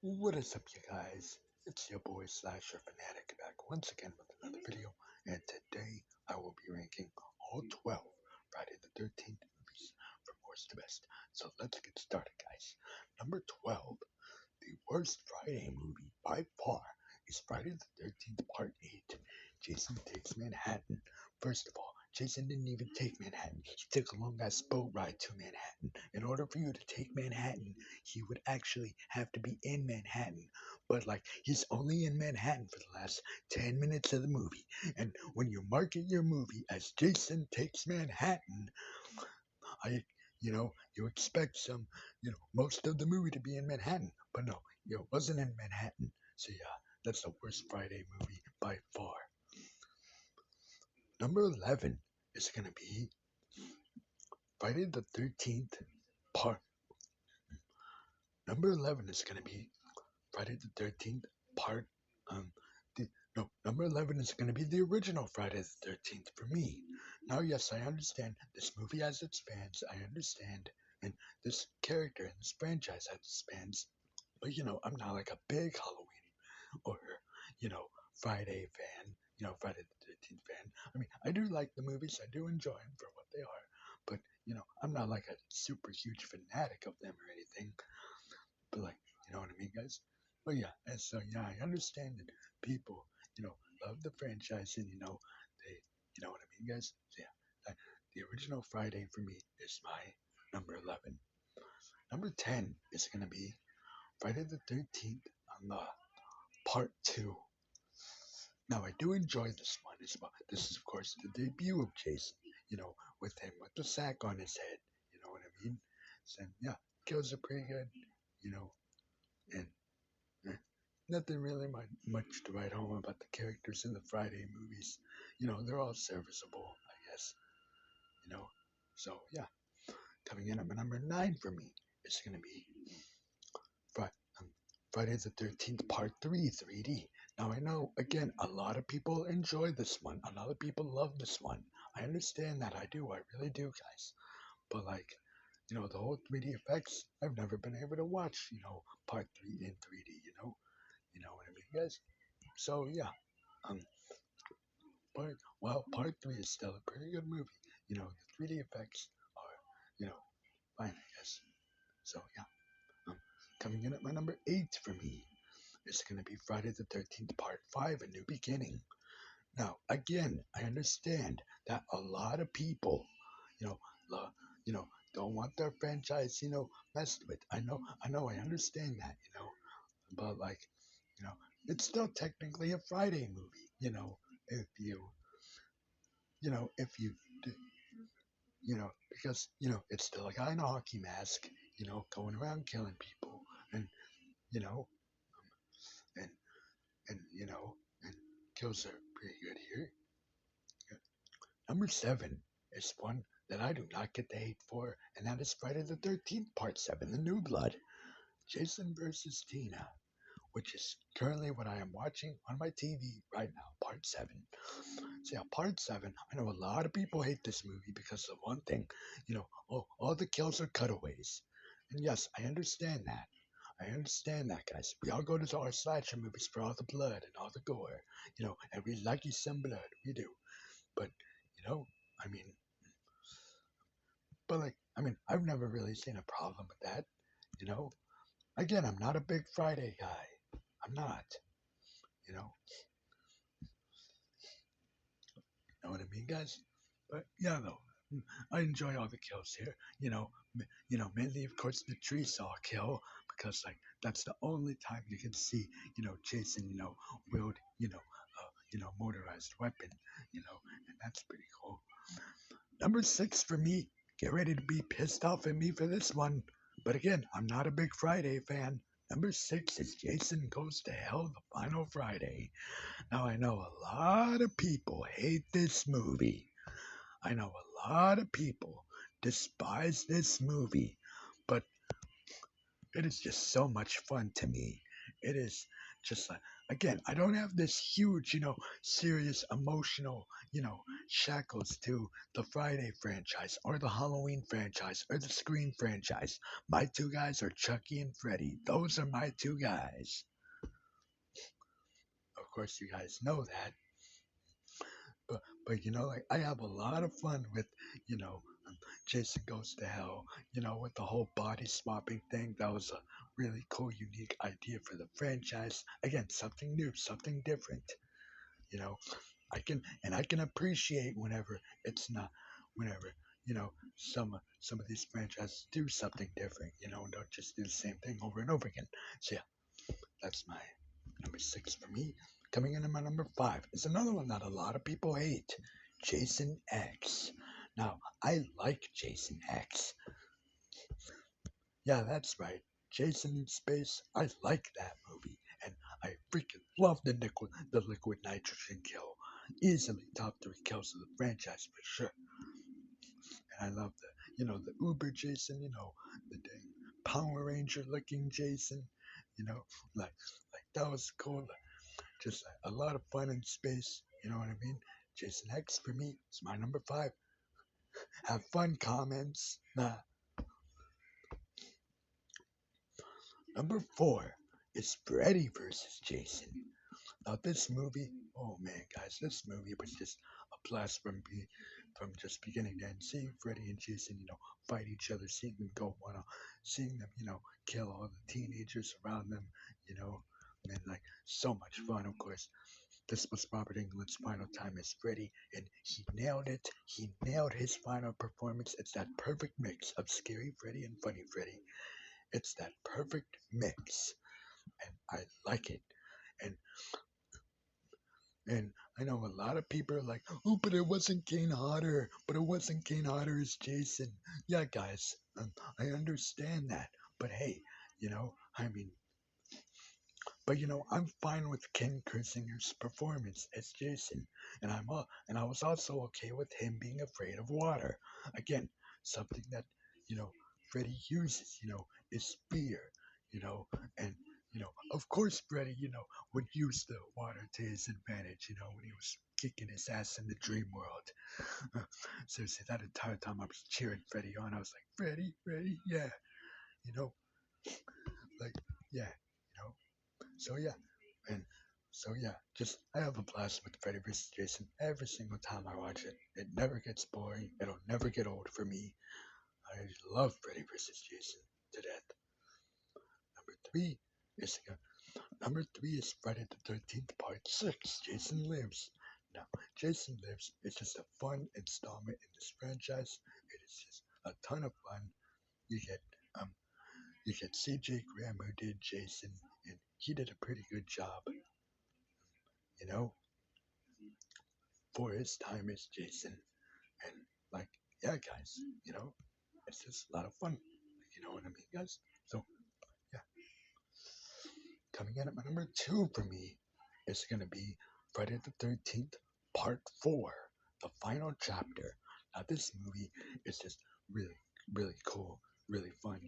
What is up, you guys? It's your boy Slasher Fanatic back once again with another video, and today I will be ranking all 12 Friday the 13th movies from worst to best. So let's get started, guys. Number 12, the worst Friday movie by far is Friday the 13th Part 8. Jason Takes Manhattan. First of all, Jason didn't even take Manhattan. He took a long ass boat ride to Manhattan. In order for you to take Manhattan, he would actually have to be in Manhattan. But like he's only in Manhattan for the last 10 minutes of the movie. And when you market your movie as Jason Takes Manhattan, I, you expect most of the movie to be in Manhattan, but no, it wasn't in Manhattan. So yeah, that's the worst Friday movie by far. Number 11 is gonna be Friday the 13th part. Number 11 is gonna be Friday the 13th part. Um, the, no, number 11 is gonna be the original Friday the 13th for me. Now, yes, I understand this movie has its fans. I understand, and this character and this franchise has its fans. But I'm not like a big Halloween or Friday fan. Friday the 13th fan. I mean, I do like the movies. I do enjoy them for what they are. But I'm not like a super huge fanatic of them or anything. But like, you know what I mean, guys? But yeah, and so yeah, I understand that people, love the franchise and they, you know what I mean, guys? So yeah, the original Friday for me is my number 11. Number 10 is gonna be Friday the 13th on the part 2. Now, I do enjoy this one as well. This is, of course, the debut of Jason, with him with the sack on his head. You know what I mean? So, yeah, kills are pretty good, you know, and eh, nothing really much to write home about the characters in the Friday movies. They're all serviceable, I guess, you know. So, yeah, coming in at my number 9 for me is going to be Fri- um, Friday the 13th Part 3 3D. Now I know, again, a lot of people enjoy this one. A lot of people love this one. I understand that. I do. I really do, guys. But like, the whole 3D effects, I've never been able to watch, Part 3 in 3D, You know what I mean, guys? So yeah. Um Part 3 is still a pretty good movie. The 3D effects are, fine, I guess. So yeah. Um Coming in at my number 8 for me, it's going to be Friday the 13th, Part 5, A New Beginning. Now, again, I understand that a lot of people, you know, lo- don't want their franchise, messed with. I understand that, but like, you know, it's still technically a Friday movie, if if you, d- because, it's still a guy in a hockey mask, going around killing people, and, you know, and, and kills are pretty good here. Number 7 is one that I do not get the hate for, and that is Friday the 13th, Part 7, The New Blood. Jason versus Tina, which is currently what I am watching on my TV right now, Part 7. So, yeah, Part 7, I know a lot of people hate this movie because of one thing, all the kills are cutaways. And yes, I understand that. I understand that, guys. We all go to our slasher movies for all the blood and all the gore, and we like you some blood. We do. But, you know, I mean, but like, I've never really seen a problem with that, you know. Again, I'm not a big Friday guy. I'm not, you know. Know what I mean, guys? But yeah, though, I enjoy all the kills here. Mainly of course the tree saw kill because like that's the only time you can see, Jason, wield, motorized weapon, and that's pretty cool. Number 6 for me. Get ready to be pissed off at me for this one. But again, I'm not a big Friday fan. Number 6 is Jason Goes to Hell, the final Friday. Now, I know a lot of people hate this movie. I know a lot of people despise this movie. But it is just so much fun to me. It is just like, again, I don't have this huge, serious emotional, shackles to the Friday franchise or the Halloween franchise or the Scream franchise. My two guys are Chucky and Freddy. Those are my two guys. Of course, you guys know that. But like I have a lot of fun with, you know, Jason Goes to Hell, with the whole body swapping thing. That was a really cool, unique idea for the franchise. Again, something new, something different. You know, I can appreciate whenever it's not whenever some of these franchises do something different. And don't just do the same thing over and over again. So yeah, that's my number six for me. Coming in at my number five is another one that a lot of people hate, Jason X. Now, I like Jason X. Yeah, that's right. Jason in Space. I like that movie, and I freaking love the liquid nitrogen kill. Easily top three kills of the franchise for sure. And I love the Uber Jason. The dang Power Ranger looking Jason. You know, like that was cool. Just a lot of fun in space. You know what I mean? Jason X for me is my number five. Have fun, comments. Nah. Number four is Freddy versus Jason. Now this movie, oh man, guys, this movie was just a blast from just beginning to end. Seeing Freddy and Jason, fight each other, seeing them go one on, seeing them, kill all the teenagers around them, you know, and like so much fun. Of course, this was Robert Englund's final time as Freddy, and he nailed it. He nailed his final performance. It's that perfect mix of scary Freddy and funny Freddy. It's that perfect mix, and I like it. And And I know a lot of people are like, oh, but it wasn't Kane Hodder. But it wasn't Kane Hodder as Jason. Yeah, guys, I understand that. But hey, I mean, but I'm fine with Ken Kirsinger's performance as Jason, and I was also okay with him being afraid of water. Again, something that you know Freddy uses, is fear, you know, and of course Freddy, would use the water to his advantage, when he was kicking his ass in the dream world. Seriously, that entire time I was cheering Freddy on. I was like, Freddy, Freddy, yeah, you know, like, yeah, you know. So yeah, and so yeah, just I have a blast with Freddy vs. Jason every single time I watch it. It never gets boring. It'll never get old for me. I love Freddy vs. Jason to death. Number three is number three is Friday the 13th Part Six. Jason Lives. Now, Jason Lives is just a fun installment in this franchise. It is just a ton of fun. You get um you get C.J. Graham who did Jason, and he did a pretty good job. You know, for his time as Jason. And like, yeah, guys, it's just a lot of fun. You know what I mean, guys? So yeah, coming in at my number two for me is gonna be Friday the 13th Part Four, the final chapter. Now this movie is just really, really cool, really fun.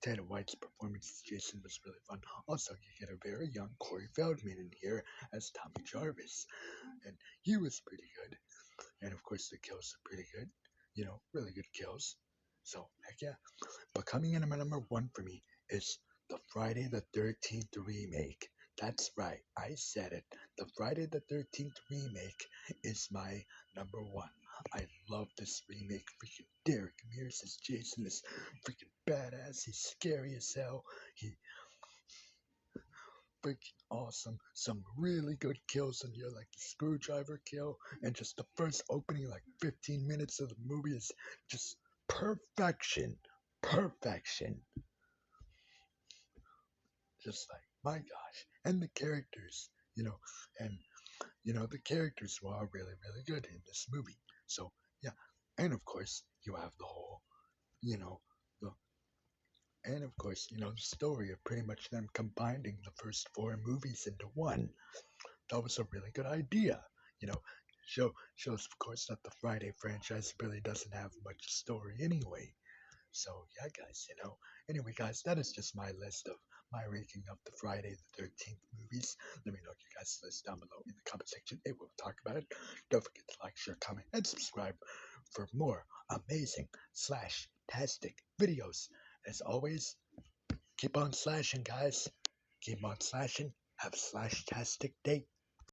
Ted White's performance as Jason was really fun. Also, you get a very young Corey Feldman in here as Tommy Jarvis, and he was pretty good. And of course, the kills are pretty good. Really good kills. So, heck yeah. But coming in at my number one for me is the Friday the 13th remake. That's right, I said it. The Friday the 13th remake is my number one. I love this remake. Freaking Derek Mears as Jason is freaking badass. He's scary as hell. He freaking awesome. Some really good kills in here, like the screwdriver kill, and just the first opening, like 15 minutes of the movie, is just perfection. Perfection. Just like, my gosh. And the characters, and, the characters were all really, really good in this movie. So, yeah. And of course, you have the whole, you know, the and of course, the story of pretty much them combining the first four movies into one. That was a really good idea. You know, shows of course that the Friday franchise really doesn't have much story anyway. So yeah, guys. Anyway, guys, that is just my list of my ranking of the Friday the 13th movies. Let me know your guys' list down below in the comment section and we'll talk about it. Don't forget to like, share, comment, and subscribe for more amazing slash-tastic videos. As always, keep on slashing, guys. Keep on slashing. Have a slash-tastic day.